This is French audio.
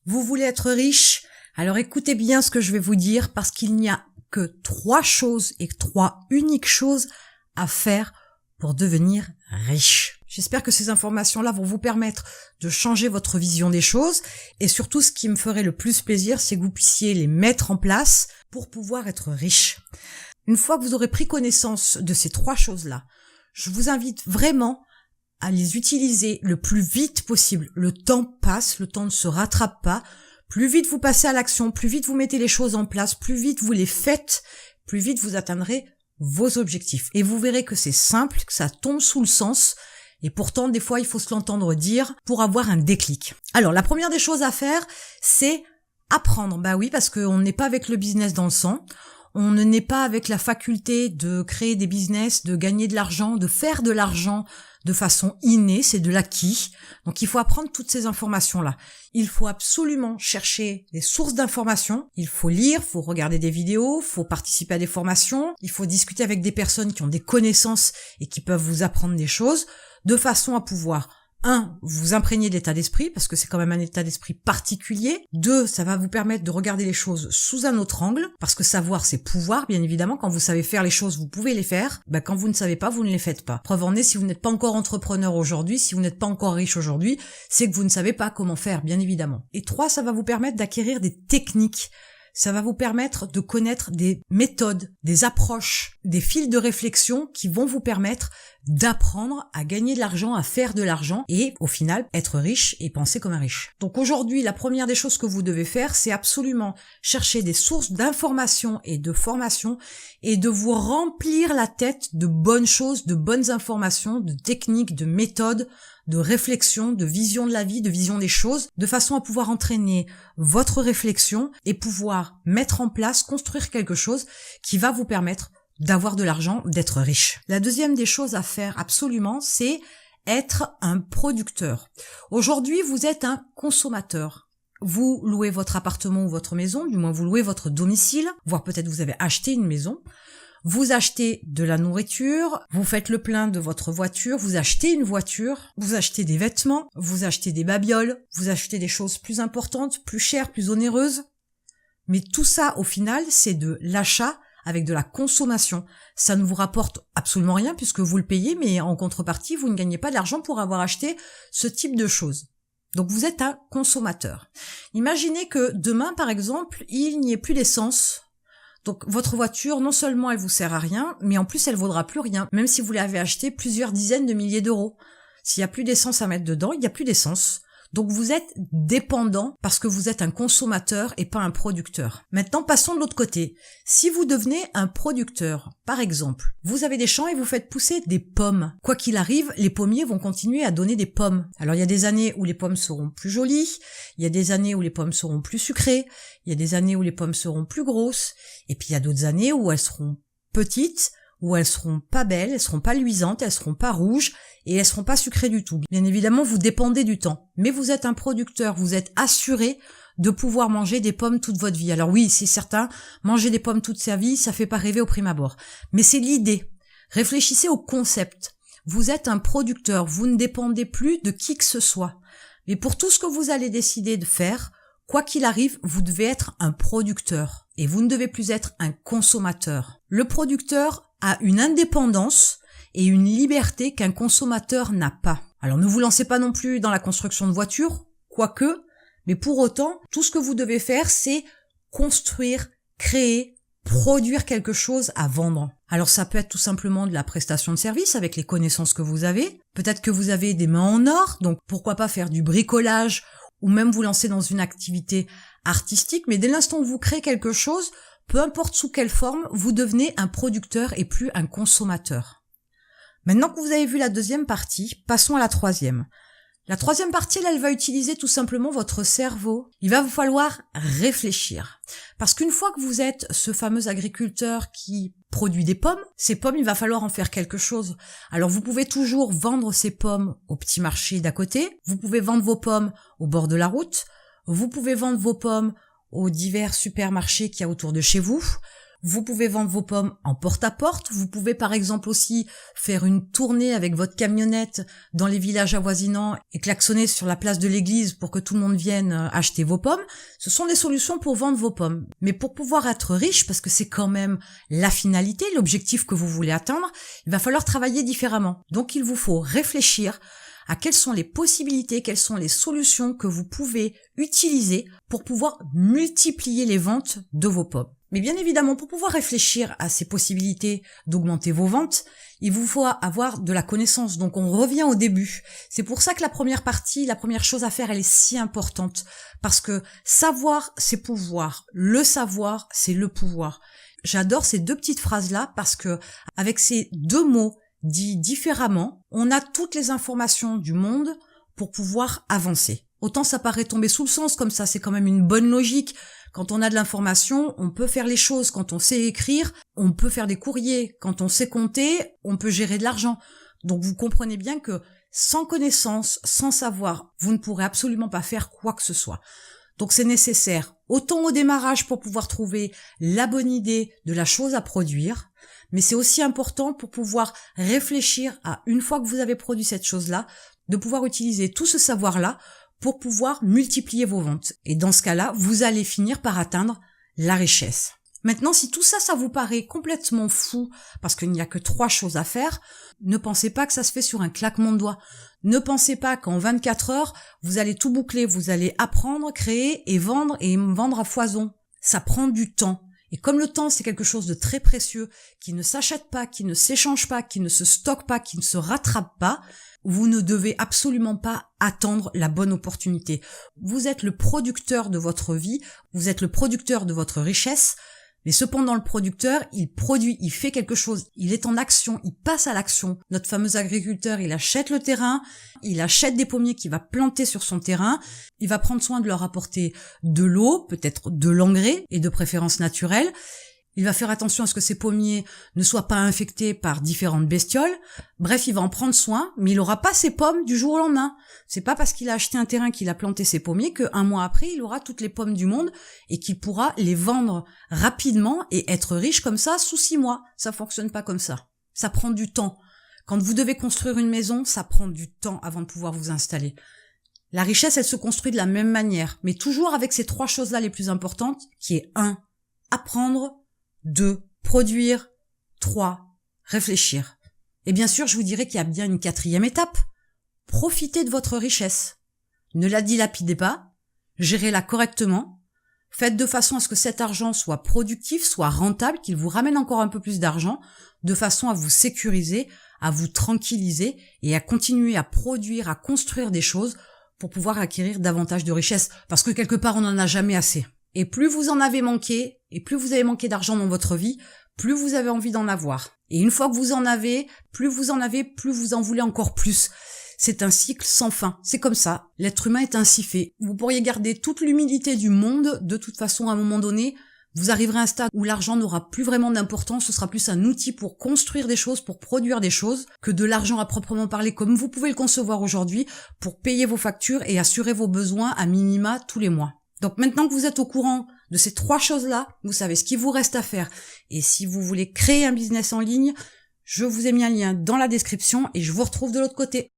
Vous voulez être riche? Alors écoutez bien ce que je vais vous dire parce qu'il n'y a que 3 choses et 3 uniques choses à faire pour devenir riche. J'espère que ces informations-là vont vous permettre de changer votre vision des choses et surtout ce qui me ferait le plus plaisir, c'est que vous puissiez les mettre en place pour pouvoir être riche. Une fois que vous aurez pris connaissance de ces 3 choses-là, je vous invite vraiment à les utiliser le plus vite possible. Le temps passe, le temps ne se rattrape pas. Plus vite vous passez à l'action, plus vite vous mettez les choses en place, plus vite vous les faites, plus vite vous atteindrez vos objectifs. Et vous verrez que c'est simple, que ça tombe sous le sens. Et pourtant, des fois, il faut se l'entendre dire pour avoir un déclic. Alors, la première des choses à faire, c'est apprendre. Bah oui, parce qu'on n'est pas avec le business dans le sang. On ne naît pas avec la faculté de créer des business, de gagner de l'argent, de faire de l'argent de façon innée, c'est de l'acquis. Donc il faut apprendre toutes ces informations-là. Il faut absolument chercher des sources d'informations. Il faut lire, il faut regarder des vidéos, il faut participer à des formations. Il faut discuter avec des personnes qui ont des connaissances et qui peuvent vous apprendre des choses de façon à pouvoir vous imprégner de l'état d'esprit, parce que c'est quand même un état d'esprit particulier. 2, ça va vous permettre de regarder les choses sous un autre angle, parce que savoir, c'est pouvoir, bien évidemment. Quand vous savez faire les choses, vous pouvez les faire. Quand vous ne savez pas, vous ne les faites pas. Preuve en est, si vous n'êtes pas encore entrepreneur aujourd'hui, si vous n'êtes pas encore riche aujourd'hui, c'est que vous ne savez pas comment faire, bien évidemment. Et 3, ça va vous permettre d'acquérir des techniques. Ça va vous permettre de connaître des méthodes, des approches, des fils de réflexion qui vont vous permettre d'apprendre à gagner de l'argent, à faire de l'argent et au final être riche et penser comme un riche. Donc aujourd'hui, la première des choses que vous devez faire, c'est absolument chercher des sources d'informations et de formation et de vous remplir la tête de bonnes choses, de bonnes informations, de techniques, de méthodes, de réflexion, de vision de la vie, de vision des choses, de façon à pouvoir entraîner votre réflexion et pouvoir mettre en place, construire quelque chose qui va vous permettre d'avoir de l'argent, d'être riche. La deuxième des choses à faire absolument, c'est être un producteur. Aujourd'hui, vous êtes un consommateur. Vous louez votre appartement ou votre maison, du moins vous louez votre domicile, voire peut-être vous avez acheté une maison. Vous achetez de la nourriture, vous faites le plein de votre voiture, vous achetez une voiture, vous achetez des vêtements, vous achetez des babioles, vous achetez des choses plus importantes, plus chères, plus onéreuses. Mais tout ça, au final, c'est de l'achat avec de la consommation. Ça ne vous rapporte absolument rien puisque vous le payez, mais en contrepartie, vous ne gagnez pas d'argent pour avoir acheté ce type de choses. Donc vous êtes un consommateur. Imaginez que demain, par exemple, il n'y ait plus d'essence. Donc votre voiture, non seulement elle vous sert à rien, mais en plus elle vaudra plus rien, même si vous l'avez acheté plusieurs dizaines de milliers d'euros. S'il n'y a plus d'essence à mettre dedans, il n'y a plus d'essence. Donc vous êtes dépendant parce que vous êtes un consommateur et pas un producteur. Maintenant, passons de l'autre côté. Si vous devenez un producteur, par exemple, vous avez des champs et vous faites pousser des pommes. Quoi qu'il arrive, les pommiers vont continuer à donner des pommes. Alors il y a des années où les pommes seront plus jolies, il y a des années où les pommes seront plus sucrées, il y a des années où les pommes seront plus grosses, et puis il y a d'autres années où elles seront petites, où elles seront pas belles, elles seront pas luisantes, elles seront pas rouges et elles seront pas sucrées du tout. Bien évidemment, vous dépendez du temps, mais vous êtes un producteur, vous êtes assuré de pouvoir manger des pommes toute votre vie. Alors oui, c'est certain, manger des pommes toute sa vie, ça fait pas rêver au prime abord, mais c'est l'idée. Réfléchissez au concept. Vous êtes un producteur, vous ne dépendez plus de qui que ce soit. Mais pour tout ce que vous allez décider de faire, quoi qu'il arrive, vous devez être un producteur et vous ne devez plus être un consommateur. Le producteur a une indépendance et une liberté qu'un consommateur n'a pas. Alors ne vous lancez pas non plus dans la construction de voitures, quoique, mais pour autant, tout ce que vous devez faire, c'est construire, créer, produire quelque chose à vendre. Alors ça peut être tout simplement de la prestation de service avec les connaissances que vous avez. Peut-être que vous avez des mains en or, donc pourquoi pas faire du bricolage ou même vous lancer dans une activité artistique. Mais dès l'instant où vous créez quelque chose, peu importe sous quelle forme, vous devenez un producteur et plus un consommateur. Maintenant que vous avez vu la deuxième partie, passons à la troisième. La troisième partie, elle va utiliser tout simplement votre cerveau. Il va vous falloir réfléchir. Parce qu'une fois que vous êtes ce fameux agriculteur qui produit des pommes, ces pommes, il va falloir en faire quelque chose. Alors vous pouvez toujours vendre ces pommes au petit marché d'à côté, vous pouvez vendre vos pommes au bord de la route, vous pouvez vendre vos pommes aux divers supermarchés qu'il y a autour de chez vous, Vous pouvez vendre vos pommes en porte-à-porte. Vous pouvez par exemple aussi faire une tournée avec votre camionnette dans les villages avoisinants et klaxonner sur la place de l'église pour que tout le monde vienne acheter vos pommes. Ce sont des solutions pour vendre vos pommes. Mais pour pouvoir être riche, parce que c'est quand même la finalité, l'objectif que vous voulez atteindre, il va falloir travailler différemment. Donc il vous faut réfléchir à quelles sont les possibilités, quelles sont les solutions que vous pouvez utiliser pour pouvoir multiplier les ventes de vos pommes. Mais bien évidemment, pour pouvoir réfléchir à ces possibilités d'augmenter vos ventes, il vous faut avoir de la connaissance. Donc on revient au début. C'est pour ça que la première partie, la première chose à faire, elle est si importante. Parce que savoir, c'est pouvoir. Le savoir, c'est le pouvoir. J'adore ces deux petites phrases-là parce que avec ces deux mots dits différemment, on a toutes les informations du monde pour pouvoir avancer. Autant ça paraît tomber sous le sens comme ça, c'est quand même une bonne logique. Quand on a de l'information, on peut faire les choses. Quand on sait écrire, on peut faire des courriers. Quand on sait compter, on peut gérer de l'argent. Donc vous comprenez bien que sans connaissance, sans savoir, vous ne pourrez absolument pas faire quoi que ce soit. Donc c'est nécessaire, autant au démarrage pour pouvoir trouver la bonne idée de la chose à produire, mais c'est aussi important pour pouvoir réfléchir à, une fois que vous avez produit cette chose-là, de pouvoir utiliser tout ce savoir-là pour pouvoir multiplier vos ventes. Et dans ce cas-là, vous allez finir par atteindre la richesse. Maintenant, si tout ça, ça vous paraît complètement fou, parce qu'il n'y a que 3 choses à faire, ne pensez pas que ça se fait sur un claquement de doigts. Ne pensez pas qu'en 24 heures, vous allez tout boucler, vous allez apprendre, créer et vendre à foison. Ça prend du temps. Et comme le temps, c'est quelque chose de très précieux, qui ne s'achète pas, qui ne s'échange pas, qui ne se stocke pas, qui ne se rattrape pas, vous ne devez absolument pas attendre la bonne opportunité. Vous êtes le producteur de votre vie, vous êtes le producteur de votre richesse, mais cependant le producteur, il produit, il fait quelque chose, il est en action, il passe à l'action. Notre fameux agriculteur, il achète le terrain, il achète des pommiers qu'il va planter sur son terrain, il va prendre soin de leur apporter de l'eau, peut-être de l'engrais et de préférence naturelle. Il va faire attention à ce que ces pommiers ne soient pas infectés par différentes bestioles. Bref, il va en prendre soin, mais il n'aura pas ses pommes du jour au lendemain. C'est pas parce qu'il a acheté un terrain qu'il a planté ses pommiers qu'un mois après, il aura toutes les pommes du monde et qu'il pourra les vendre rapidement et être riche comme ça sous 6 mois. Ça fonctionne pas comme ça. Ça prend du temps. Quand vous devez construire une maison, ça prend du temps avant de pouvoir vous installer. La richesse, elle se construit de la même manière, mais toujours avec ces 3 choses-là les plus importantes, qui est 1, apprendre, 2, produire, 3, réfléchir. Et bien sûr, je vous dirais qu'il y a bien une 4e étape. Profitez de votre richesse. Ne la dilapidez pas, gérez-la correctement, faites de façon à ce que cet argent soit productif, soit rentable, qu'il vous ramène encore un peu plus d'argent, de façon à vous sécuriser, à vous tranquilliser et à continuer à produire, à construire des choses pour pouvoir acquérir davantage de richesse. Parce que quelque part, on n'en a jamais assez. Et plus vous en avez manqué, et plus vous avez manqué d'argent dans votre vie, plus vous avez envie d'en avoir. Et une fois que vous en avez, plus vous en voulez encore plus. C'est un cycle sans fin. C'est comme ça. L'être humain est ainsi fait. Vous pourriez garder toute l'humilité du monde. De toute façon, à un moment donné, vous arriverez à un stade où l'argent n'aura plus vraiment d'importance. Ce sera plus un outil pour construire des choses, pour produire des choses, que de l'argent à proprement parler, comme vous pouvez le concevoir aujourd'hui, pour payer vos factures et assurer vos besoins à minima tous les mois. Donc maintenant que vous êtes au courant de ces 3 choses-là, vous savez ce qu'il vous reste à faire. Et si vous voulez créer un business en ligne, je vous ai mis un lien dans la description et je vous retrouve de l'autre côté.